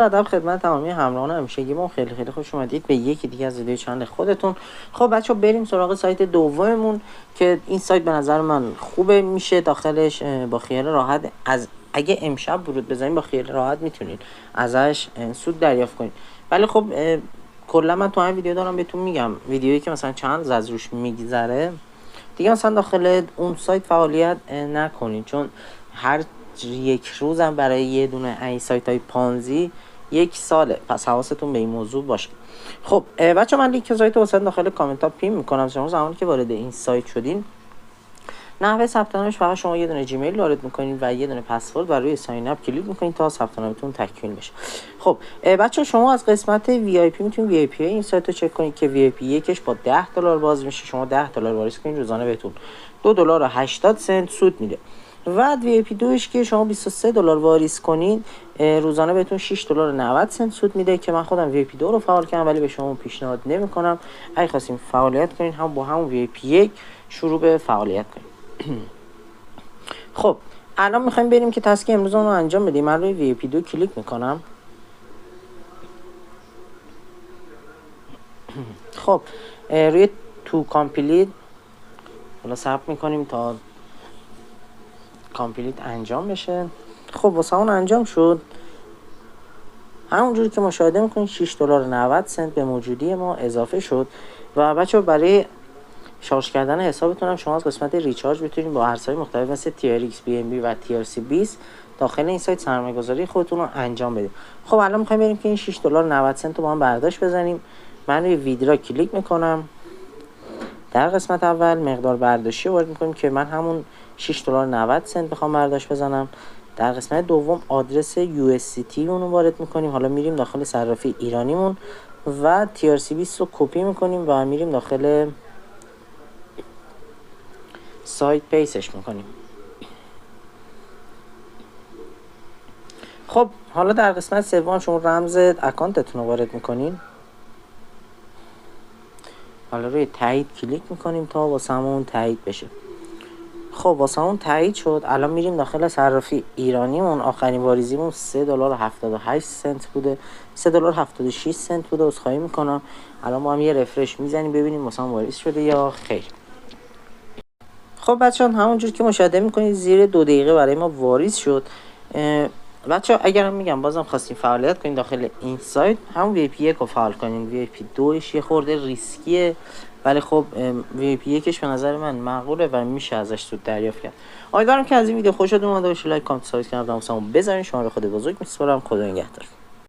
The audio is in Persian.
ادب خدمت تمامی همراهان همیشگی ما، خیلی خیلی خوش اومدید به یکی دیگه از ویدیو چنل خودتون. خب بچه‌ها بریم سراغ سایت دوممون که این سایت به نظر من خوبه. میشه داخلش با خیال راحت از اگه امشب ورود بزنید با خیال راحت میتونید ازش سود دریافت کنید. ولی خب کلا من تو این ویدیو دارم بهتون میگم ویدیویی که مثلا چند روز از روش میگذره دیگه مثلا داخل اون سایت فعالیت نکنید، چون هر یک روزم برای یه دونه این سایت های پانزی 1 ساله. پس حواستون به این موضوع باشه. خب بچه من لینک سایت رو داخل کامنت ها پین میکنم. شما زمانی که وارد این سایت شدین نحوه ثبت نامش فقط شما یه دونه جیمیل وارد میکنید و یه دونه پسورد و روی ساین اپ کلیک میکنید تا ثبت نامتون تکمیل بشه. خب بچه شما از قسمت وی آی پی میتونید وی آی پی این سایت رو چک کنید که وی آی پی یکش با $10 باز میشه. شما $10 واریز کنید روزانه بهتون $2.80 سود میده. و وی آی پی دوش که شما $23 واریز کنید روزانه بهتون $6.90 سود میده که من خودم وی آی پی 2 رو فعال کردم ولی به شما پیشنهاد نمیکنم. اگه خواستین فعالیت کنین هم با همون وی آی پی 1 شروع به فعالیت کنید. خب الان میخوایم بریم که تسک امروز رو انجام بدیم. من روی وی آی پی 2 کلیک میکنم. خب روی تو کامپلیت حالا صبر میکنیم تا کامپلیت انجام بشه. خب واسه اون انجام شد. همونجوری که مشاهده میکنید $6.90 به موجودی ما اضافه شد. و بچه برای شارژ کردن حسابتون هم شما از قسمت ریچارج بتونید با ارزهای مختلف مثل TRX BNB و TRC 20 داخل این سایت سرمایه گذاری خودتون رو انجام بدید. خب الان میخوایم بریم که این $6.90 رو با هم برداشت بزنیم. من روی ویدرا کلیک میکنم. در قسمت اول مقدار برداشتی وارد میکنیم که من همون $6.90 بخوام برداشت بزنم. در قسمت دوم آدرس USDT اون رو وارد میکنیم. حالا میریم داخل صرافی ایرانیمون و TRC 20 رو کپی میکنیم و میریم داخل سایت پیسش میکنیم. خب حالا در قسمت سوم شما رمز اکانتتون رو وارد میکنین. حالا روی تایید کلیک میکنیم تا واسمون تایید بشه. خب واسمون تایید شد. الان میریم داخل صرافی ایرانیمون. آخرین واریزیمون $3.78 بوده، $3.76 بوده. عذرخواهی میکنم. الان ما هم یه رفرش میزنیم ببینیم واسمون واریز شده یا خیر. خب بچه‌ها همونجور که مشاهده میکنید زیر 2 دقیقه برای ما واریز شد. بچه‌ها اگر میگم بازم خواستین فعالیت کنین داخل این سایت هم وی آی پی 1 رو فعال کنین. وی آی پی 2 یه خورده ریسکیه ولی خب وی آی پی 1 به نظر من معقوله و میشه ازش سود دریافت کرد. امیدوارم که از این ویدیو خوشتون اومده باشه. لایک کامنت سابسکرایب کردم واسمون بذارین. شما رو خود بزرگ میسپارم. خدا نگهدار.